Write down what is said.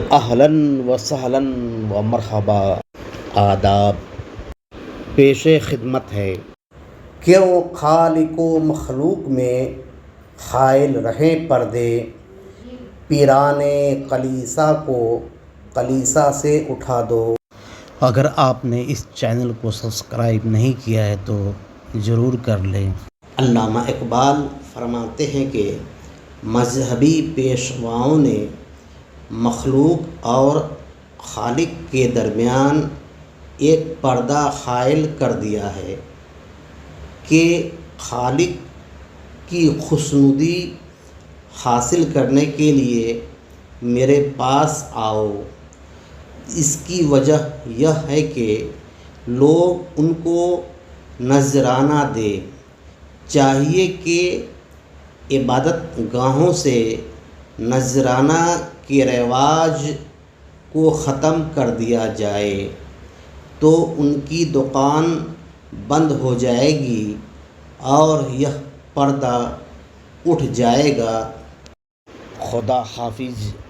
اہلاً و سہلاً و مرحبا، آداب پیش خدمت ہے۔ کیوں خالق و مخلوق میں حائل رہیں پردے، پیران کلیسا کو کلیسا سے اٹھا دو۔ اگر آپ نے اس چینل کو سبسکرائب نہیں کیا ہے تو ضرور کر لیں۔ علامہ اقبال فرماتے ہیں کہ مذہبی پیشواؤں نے مخلوق اور خالق کے درمیان ایک پردہ حائل کر دیا ہے کہ خالق کی خوشنودی حاصل کرنے کے لیے میرے پاس آؤ۔ اس کی وجہ یہ ہے کہ لوگ ان کو نذرانہ دیں۔ چاہیے کہ عبادت گاہوں سے نذرانہ کے رواج کو ختم کر دیا جائے تو ان کی دکان بند ہو جائے گی اور یہ پردہ اٹھ جائے گا۔ خدا حافظ۔